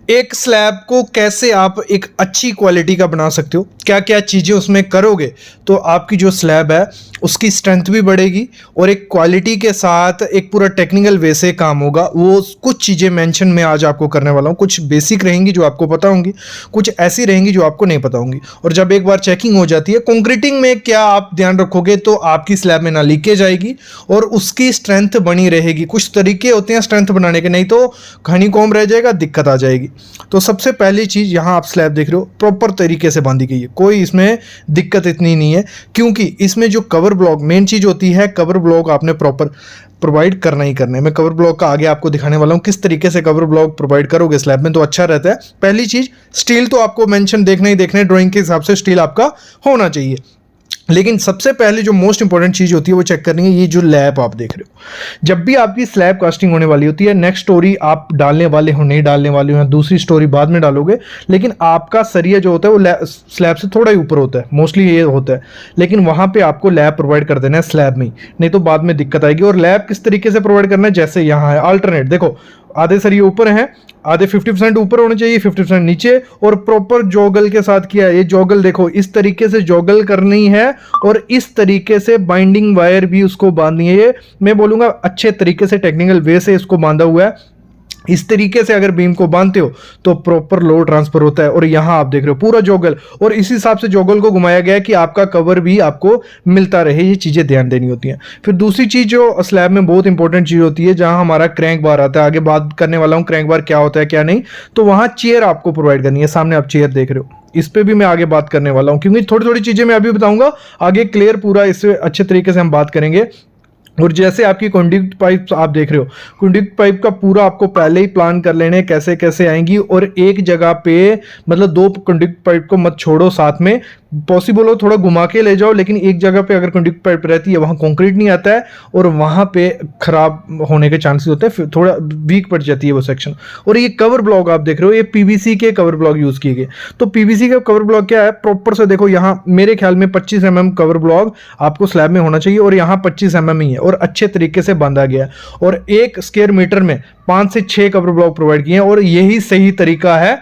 एक स्लैब को कैसे आप एक अच्छी क्वालिटी का बना सकते हो, क्या क्या चीज़ें उसमें करोगे तो आपकी जो स्लैब है उसकी स्ट्रेंथ भी बढ़ेगी और एक क्वालिटी के साथ एक पूरा टेक्निकल वे से काम होगा। वो कुछ चीज़ें मेंशन मैं आज आपको करने वाला हूँ। कुछ बेसिक रहेंगी जो आपको पता होंगी, कुछ ऐसी रहेंगी जो आपको नहीं पता होंगी। और जब एक बार चेकिंग हो जाती है, कंक्रीटिंग में क्या आप ध्यान रखोगे तो आपकी स्लैब में ना लीकेज आएगी और उसकी स्ट्रेंथ बनी रहेगी। कुछ तरीके होते हैं स्ट्रेंथ बनाने के, नहीं तो हनीकॉम्ब रह जाएगा, दिक्कत आ जाएगी। तो सबसे पहली चीज़, यहाँ आप स्लैब देख रहे हो प्रॉपर तरीके से बांधी गई है, कोई इसमें दिक्कत इतनी नहीं है, क्योंकि इसमें जो कवर ब्लॉक मेन चीज़ होती है, कवर ब्लॉक आपने प्रॉपर प्रोवाइड करना ही करना है। मैं कवर ब्लॉक का आगे आपको दिखाने वाला हूँ किस तरीके से कवर ब्लॉक प्रोवाइड करोगे स्लैब में तो अच्छा रहता है। पहली चीज़, स्टील तो आपको मेंशन देखना ही देखना है, ड्राइंग के हिसाब से स्टील आपका होना चाहिए। लेकिन सबसे पहले जो मोस्ट इंपॉर्टेंट चीज़ होती है वो चेक करनी है, ये जो लैब आप देख रहे हो। जब भी आपकी स्लैब कास्टिंग होने वाली होती है, नेक्स्ट स्टोरी आप डालने वाले हो नहीं डालने वाले हो, दूसरी स्टोरी बाद में डालोगे, लेकिन आपका सरिया जो होता है वो स्लैब से थोड़ा ही ऊपर होता है, मोस्टली ये होता है। लेकिन वहाँ पे आपको लैब प्रोवाइड कर देना है स्लैब में, नहीं तो बाद में दिक्कत आएगी। और लैब किस तरीके से प्रोवाइड करना है, जैसे यहाँ है अल्टरनेट, देखो आधे सरिये ऊपर हैं, आधे 50% ऊपर होने चाहिए, 50% नीचे, और प्रॉपर जॉगल के साथ किया है। ये जॉगल देखो इस तरीके से जॉगल करनी है और इस तरीके से बाइंडिंग वायर भी उसको बांधनी है। ये मैं बोलूँगा अच्छे तरीके से टेक्निकल वे से इसको बांधा हुआ है। इस तरीके से अगर बीम को बांधते हो तो प्रॉपर लोड ट्रांसफर होता है। और यहाँ आप देख रहे हो पूरा जॉगल, और इस हिसाब से जॉगल को घुमाया गया है कि आपका कवर भी आपको मिलता रहे। ये चीज़ें ध्यान देनी होती हैं। फिर दूसरी चीज़ जो स्लैब में बहुत इंपॉर्टेंट चीज़ होती है, जहाँ हमारा क्रैंक बार आता है, आगे बात करने वाला हूँ क्रैंक बार क्या होता है क्या नहीं, तो वहाँ चेयर आपको प्रोवाइड करनी है। सामने आप चेयर देख रहे हो, इस पे भी मैं आगे बात करने वाला हूँ, क्योंकि थोड़ी थोड़ी चीज़ें मैं अभी बताऊंगा, आगे क्लियर पूरा इससे अच्छे तरीके से हम बात करेंगे। और जैसे आपकी कंडक्ट पाइप आप देख रहे हो, कंडक्ट पाइप का पूरा आपको पहले ही प्लान कर लेने कैसे कैसे आएंगी, और एक जगह पे मतलब दो कंडक्ट पाइप को मत छोड़ो साथ में, पॉसिबल हो थोड़ा घुमा के ले जाओ, लेकिन एक जगह पे अगर कंडक्ट पाइप रहती है वहाँ कंक्रीट नहीं आता है और वहाँ पे खराब होने के चांसेस होते हैं, फिर थोड़ा वीक पड़ जाती है वो सेक्शन। और ये कवर ब्लॉक आप देख रहे हो, ये पीवीसी के कवर ब्लॉक यूज़ किए गए। तो पीवीसी का कवर ब्लॉक क्या है, प्रॉपर से देखो, यहाँ मेरे ख्याल में 25 mm कवर ब्लॉक आपको स्लैब में होना चाहिए, और यहाँ 25 mm ही है और अच्छे तरीके से बांधा गया है। और 1 स्क्वायर मीटर में 5 से 6 कवर ब्लॉक प्रोवाइड किए हैं, और यही सही तरीका है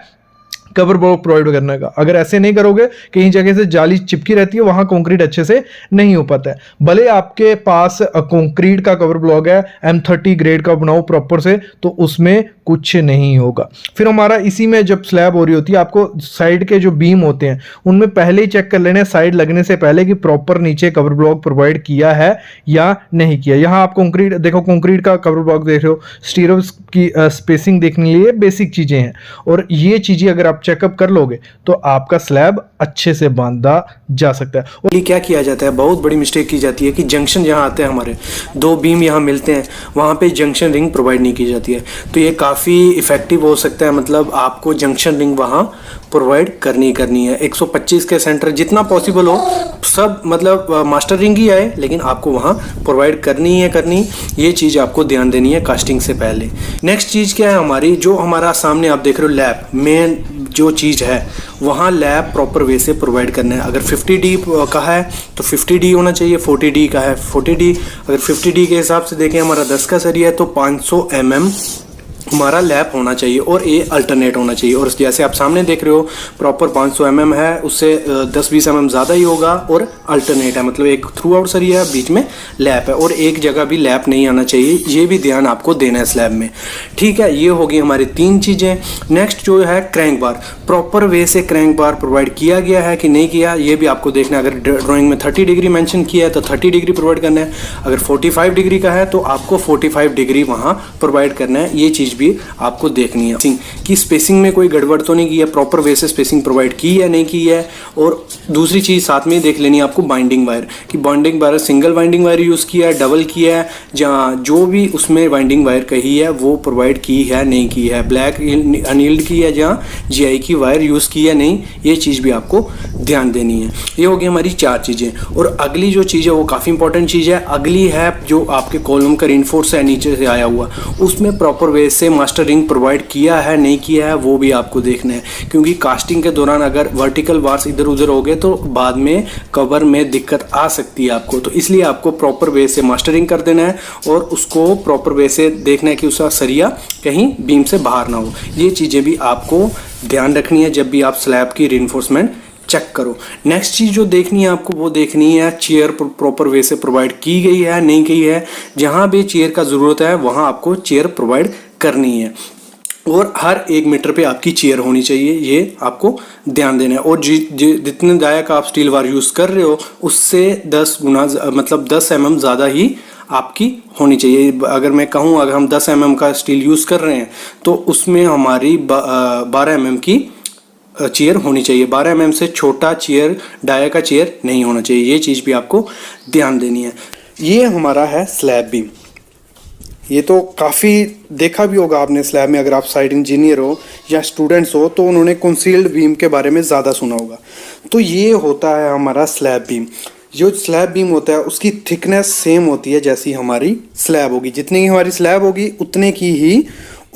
कवर ब्लॉक प्रोवाइड करने का। अगर ऐसे नहीं करोगे, कहीं जगह से जाली चिपकी रहती है, वहां कंक्रीट अच्छे से नहीं हो पाता है। भले आपके पास कंक्रीट का कवर ब्लॉक है, M30 ग्रेड का बनाओ प्रॉपर से, तो उसमें कुछ नहीं होगा। फिर हमारा इसी में जब स्लैब हो रही होती है, आपको साइड के जो बीम होते हैं उनमें पहले ही चेक कर लेना है साइड लगने से पहले कि प्रॉपर नीचे कवर ब्लॉक प्रोवाइड किया है या नहीं किया। यहाँ आप कंक्रीट देखो, कंक्रीट का कवर ब्लॉक देख रहे हो, स्टीरो की स्पेसिंग देखने के लिए बेसिक चीजें हैं, और ये चीजें अगर आप चेकअप कर लोगे तो आपका स्लैब अच्छे से बांधा जा सकता है। और ये क्या किया जाता है, बहुत बड़ी मिस्टेक की जाती है कि जंक्शन जहाँ आते हैं, हमारे दो बीम यहाँ मिलते हैं, वहाँ पे जंक्शन रिंग प्रोवाइड नहीं की जाती है। तो ये काफ़ी इफेक्टिव हो सकता है, मतलब आपको जंक्शन रिंग वहाँ प्रोवाइड करनी है। 125 के सेंटर जितना पॉसिबल हो सब, मतलब मास्टर रिंग ही आए, लेकिन आपको वहाँ प्रोवाइड करनी ये चीज़ आपको ध्यान देनी है कास्टिंग से पहले। नेक्स्ट चीज़ क्या है हमारी, जो हमारा सामने आप देख रहे हो लैब, मेन जो चीज़ है वहाँ लैब प्रॉपर वे से प्रोवाइड करना है। अगर 50D का है तो 50D होना चाहिए, 40D का है 40D। अगर 50D के हिसाब से देखें, हमारा 10 का सरिया है तो 500 mm हमारा लैप होना चाहिए, और ये अल्टरनेट होना चाहिए। और जैसे आप सामने देख रहे हो प्रॉपर 500 mm है, उससे 10-20 mm ज़्यादा ही होगा, और अल्टरनेट है, मतलब एक थ्रू आउट सरिया है, बीच में लैप है, और एक जगह भी लैप नहीं आना चाहिए। ये भी ध्यान आपको देना है स्लैब में, ठीक है। ये होगी हमारी 3 चीज़ें। नेक्स्ट जो है क्रैंक बार, प्रॉपर वे से क्रैंक बार प्रोवाइड किया गया है कि नहीं किया, ये भी आपको देखना है। अगर ड्राइंग में 30 डिग्री मैंशन किया है तो 30 डिग्री प्रोवाइड करना है, अगर 45 डिग्री का है तो आपको 45 डिग्री वहाँ प्रोवाइड करना है। ये चीज़ भी आपको देखनी है कि स्पेसिंग में कोई गड़बड़ तो नहीं की है, प्रॉपर वे से स्पेसिंग प्रोवाइड की है नहीं की है। और दूसरी चीज़ साथ में देख लेनी है आपको बाइंडिंग वायर, कि binding wire single binding wire use किया है, डबल किया है, जहाँ जो भी उसमें बाइंडिंग वायर कही है वो प्रोवाइड की है नहीं की है, ब्लैक अनिल्ड की है जहाँ GI की वायर यूज़ की है नहीं, ये चीज़ भी आपको ध्यान देनी है। ये होगी हमारी 4 चीज़ें। और अगली जो चीज़ है वो काफ़ी इंपॉर्टेंट चीज़ है, अगली है जो आपके कॉलम का रेनफोर्स है नीचे से आया हुआ, उसमें प्रॉपर वे से से मास्टर रिंग प्रोवाइड किया है नहीं किया है वो भी आपको देखना है, क्योंकि कास्टिंग के दौरान अगर वर्टिकल बार्स इधर उधर हो गए तो बाद में कवर में दिक्कत आ सकती है आपको। तो इसलिए आपको प्रॉपर वे से मास्टरिंग कर देना है और उसको प्रॉपर वे से देखना है कि उसका सरिया कहीं बीम से बाहर ना हो। ये चीज़ें भी आपको ध्यान रखनी है जब भी आप स्लैब की रिइंफोर्समेंट चेक करो। नेक्स्ट चीज़ जो देखनी है आपको वो देखनी है चेयर प्रॉपर वे से प्रोवाइड की गई है नहीं की है। जहाँ भी चेयर का ज़रूरत है वहाँ आपको चेयर प्रोवाइड करनी है और हर 1 मीटर पे आपकी चेयर होनी चाहिए, ये आपको ध्यान देना है। और जितने दाया का आप स्टील वार यूज़ कर रहे हो उससे 10 गुना मतलब 10 mm ज़्यादा ही आपकी होनी चाहिए। अगर मैं कहूँ अगर हम 10 mm का स्टील यूज़ कर रहे हैं तो उसमें हमारी 12 mm की चेयर होनी चाहिए। 12 mm से छोटा चेयर डाया का चेयर नहीं होना चाहिए, ये चीज़ भी आपको ध्यान देनी है। ये हमारा है स्लैब बीम। ये तो काफ़ी देखा भी होगा आपने स्लैब में, अगर आप साइट इंजीनियर हो या स्टूडेंट्स हो तो उन्होंने कंसील्ड बीम के बारे में ज़्यादा सुना होगा। तो ये होता है हमारा स्लैब बीम। जो स्लैब बीम होता है उसकी थिकनेस सेम होती है जैसी हमारी स्लैब होगी, जितनी ही हमारी स्लैब होगी उतने की ही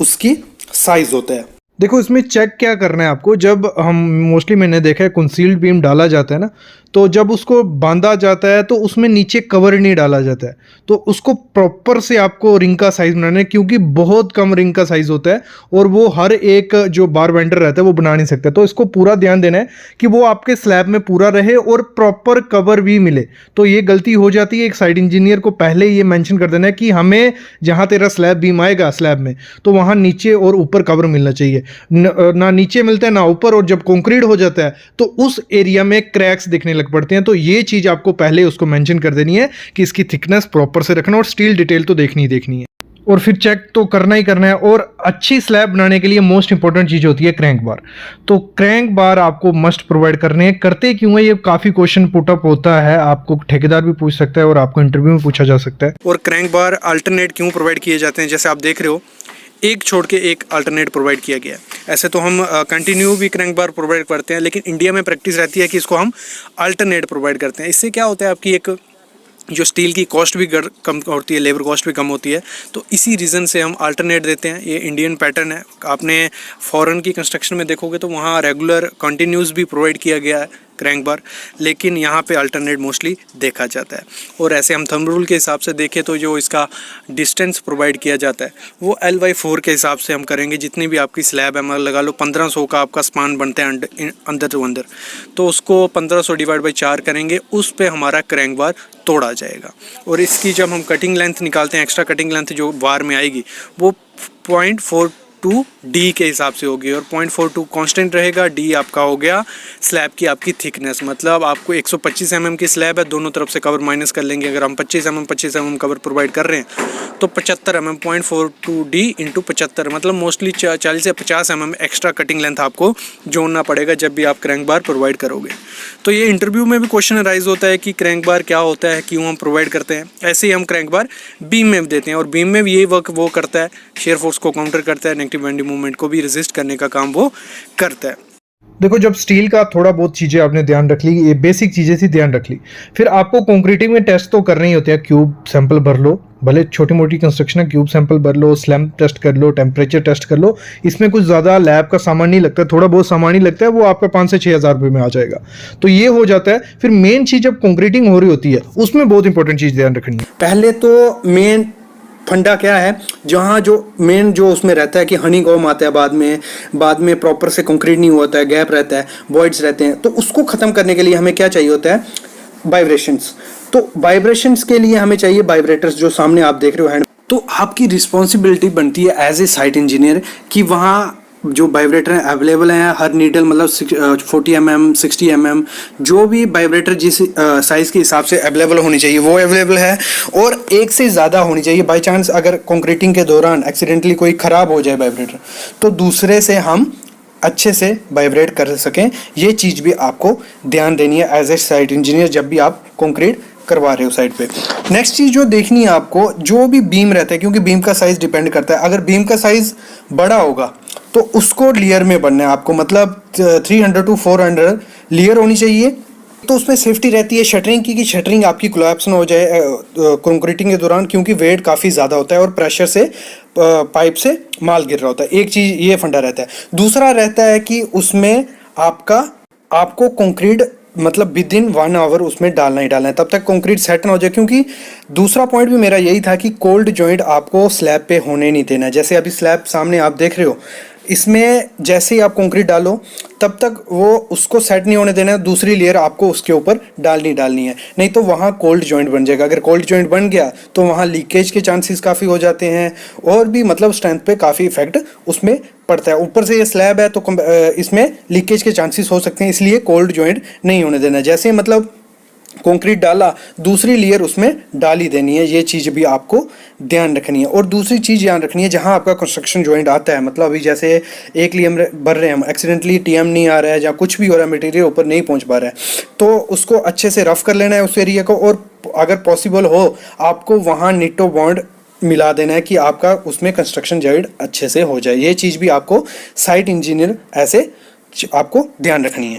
उसकी साइज़ होता है। देखो इसमें चेक क्या करना है आपको, जब हम मोस्टली मैंने देखा है कंसील्ड बीम डाला जाता है ना, तो जब उसको बांधा जाता है तो उसमें नीचे कवर नहीं डाला जाता है। तो उसको प्रॉपर से आपको रिंग का साइज़ बनाना है, क्योंकि बहुत कम रिंग का साइज़ होता है और वो हर एक जो बार बेंडर रहता है वो बना नहीं सकता। तो इसको पूरा ध्यान देना है कि वो आपके स्लैब में पूरा रहे और प्रॉपर कवर भी मिले। तो ये गलती हो जाती है, एक साइट इंजीनियर को पहले ये मेंशन कर देना है कि हमें जहाँ तेरा स्लैब बीम आएगा स्लैब में तो वहाँ नीचे और ऊपर कवर मिलना चाहिए, ना नीचे मिलता है ना ऊपर। और जब कंक्रीट हो जाता है तो उस एरिया में क्रैक्स दिखने लग पड़ते हैं। तो ये चीज़ आपको पहले उसको मेंशन कर देनी है कि इसकी थिकनेस प्रॉपर से रखना और स्टील डिटेल तो देखनी ही देखनी है और फिर चेक तो करना ही करना है। और अच्छी स्लैब बनाने के लिए मोस्ट इंपॉर्टेंट चीज़ होती है क्रैंक बार। तो क्रैंक बार आपको मस्ट प्रोवाइड करने हैं। करते क्यों है, ये काफ़ी क्वेश्चन पुटअप होता है, आपको ठेकेदार भी पूछ सकता है और आपको इंटरव्यू में पूछा जा सकता है। और क्रैंक बार अल्टरनेट क्यों प्रोवाइड किए जाते हैं, जैसे आप देख रहे हो एक छोड़ के एक अल्टरनेट प्रोवाइड किया गया है। ऐसे तो हम कंटिन्यू भी क्रैंक बार प्रोवाइड करते हैं, लेकिन इंडिया में प्रैक्टिस रहती है कि इसको हम अल्टरनेट प्रोवाइड करते हैं। इससे क्या होता है, आपकी एक जो स्टील की कॉस्ट भी कम होती है, लेबर कॉस्ट भी कम होती है। तो इसी रीज़न से हम अल्टरनेट देते हैं। ये इंडियन पैटर्न है। आपने फॉरेन की कंस्ट्रक्शन में देखोगे तो वहाँ रेगुलर कंटिन्यूस भी प्रोवाइड किया गया है क्रैंक बार, लेकिन यहाँ पे अल्टरनेट मोस्टली देखा जाता है। और ऐसे हम थंब रूल के हिसाब से देखें तो जो इसका डिस्टेंस प्रोवाइड किया जाता है वो L/4 के हिसाब से हम करेंगे। जितनी भी आपकी स्लैब है, मतलब लगा लो 1500 का आपका स्पान बनता है अंदर टू अंदर, तो उसको 1500 डिवाइड बाई 4 करेंगे, उस पे हमारा क्रैंक बार तोड़ा जाएगा। और इसकी जब हम कटिंग लेंथ निकालते हैं, एक्स्ट्रा कटिंग लेंथ जो बार में आएगी वो 0.42D के हिसाब से होगी और 0.42 कांस्टेंट रहेगा। D आपका हो गया स्लैब की आपकी थिकनेस, मतलब आपको 125 mm की स्लैब है, दोनों तरफ से कवर माइनस कर लेंगे। अगर हम 25 mm कवर प्रोवाइड कर रहे हैं तो 75 mm 0.42D इंटू 75, मतलब मोस्टली 40 से 50 mm एक्स्ट्रा कटिंग लेंथ आपको जोड़ना पड़ेगा जब भी आप क्रैंक बार प्रोवाइड करोगे। तो ये इंटरव्यू में भी क्वेश्चन राइज होता है कि क्रैंक बार क्या होता है, क्यों हम प्रोवाइड करते हैं। ऐसे ही हम क्रैंक बार बीम में देते हैं और बीम में भी ये वर्क वो करता है, शेयर फोर्स को काउंटर करता है, नेगेटिव बेंडिंग मूवमेंट को भी रेजिस्ट करने का काम वो करता है। देखो जब स्टील का थोड़ा बहुत चीज़ें आपने ध्यान रख ली, ये बेसिक चीज़ें सी ध्यान रख ली, फिर आपको कंक्रीटिंग में टेस्ट तो करने ही होते हैं। क्यूब सैंपल भर लो, भले छोटी मोटी कंस्ट्रक्शन है, क्यूब सैंपल भर लो, स्लैम टेस्ट कर लो, टेम्परेचर टेस्ट कर लो। इसमें कुछ ज़्यादा लैब का सामान नहीं लगता, थोड़ा बहुत सामान ही लगता है, वो आपका 5 से 6 हज़ार रुपये में आ जाएगा। तो ये हो जाता है। फिर मेन चीज़ जब कंक्रीटिंग हो रही होती है उसमें बहुत इंपॉर्टेंट चीज़ ध्यान रखनी है। पहले तो मेन फंडा क्या है, जहाँ जो मेन जो उसमें रहता है कि हनी कॉम आता है, बाद में प्रॉपर से कंक्रीट नहीं होता है, गैप रहता है, वॉइड्स रहते हैं। तो उसको ख़त्म करने के लिए हमें क्या चाहिए होता है, वाइब्रेशंस। तो वाइब्रेशंस के लिए हमें चाहिए वाइब्रेटर्स, जो सामने आप देख रहे हो हैंड। तो आपकी रिस्पॉन्सिबिलिटी बनती है एज ए साइट इंजीनियर कि वहाँ जो वाइब्रेटर हैं अवेलेबल हैं हर नीडल, मतलब 40 mm 60 mm जो भी वाइब्रेटर जिस साइज़ के हिसाब से अवेलेबल होनी चाहिए वो अवेलेबल है, और एक से ज़्यादा होनी चाहिए। बाई चांस अगर कंक्रीटिंग के दौरान एक्सीडेंटली कोई ख़राब हो जाए वाइब्रेटर, तो दूसरे से हम अच्छे से वाइब्रेट कर सकें। ये चीज़ भी आपको ध्यान देनी है एज ए साइट इंजीनियर जब भी आप कंक्रीट करवा रहे हो साइड पे। नेक्स्ट चीज़ जो देखनी है आपको, जो भी बीम रहता है, क्योंकि बीम का साइज़ डिपेंड करता है। अगर बीम का साइज़ बड़ा होगा तो उसको लेयर में बनना है आपको, मतलब 300 to 400 लेयर होनी चाहिए तो उसमें सेफ्टी रहती है शटरिंग की, कि शटरिंग आपकी कोलैप्स ना हो जाए कंक्रीटिंग के दौरान, क्योंकि वेट काफ़ी ज़्यादा होता है और प्रेशर से पाइप से माल गिर रहा होता है। एक चीज़ ये फंडा रहता है। दूसरा रहता है कि उसमें आपको कंक्रीट मतलब विद इन 1 आवर उसमें डालना ही डालना है, तब तक कंक्रीट सेट ना हो जाए। क्योंकि दूसरा पॉइंट भी मेरा यही था कि कोल्ड जॉइंट आपको स्लैब पे होने नहीं देना है। जैसे अभी स्लैब सामने आप देख रहे हो, इसमें जैसे ही आप कंक्रीट डालो तब तक वो उसको सेट नहीं होने देना है, दूसरी लेयर आपको उसके ऊपर डालनी है, नहीं तो वहाँ कोल्ड जॉइंट बन जाएगा। अगर कोल्ड जॉइंट बन गया तो वहाँ लीकेज के चांसेस काफ़ी हो जाते हैं और भी मतलब स्ट्रेंथ पे काफ़ी इफेक्ट उसमें पड़ता है। ऊपर से ये स्लैब है तो इसमें लीकेज के चांसेस हो सकते हैं, इसलिए कोल्ड जॉइंट नहीं होने देना। जैसे मतलब कंक्रीट डाला दूसरी लेयर उसमें डाल ही देनी है, ये चीज़ भी आपको ध्यान रखनी है। और दूसरी चीज़ ध्यान रखनी है, जहाँ आपका कंस्ट्रक्शन जॉइंट आता है, मतलब अभी जैसे एक लेयर भर रहे हैं हम, एक्सीडेंटली टीएम नहीं आ रहा है या कुछ भी हो रहा है, मटेरियल ऊपर नहीं पहुंच पा रहा है, तो उसको अच्छे से रफ कर लेना है उस एरिया को। और अगर पॉसिबल हो आपको वहाँ निटो बॉन्ड मिला देना है कि आपका उसमें कंस्ट्रक्शन जॉइंट अच्छे से हो जाए। ये चीज़ भी आपको साइट इंजीनियर ऐसे आपको ध्यान रखनी है।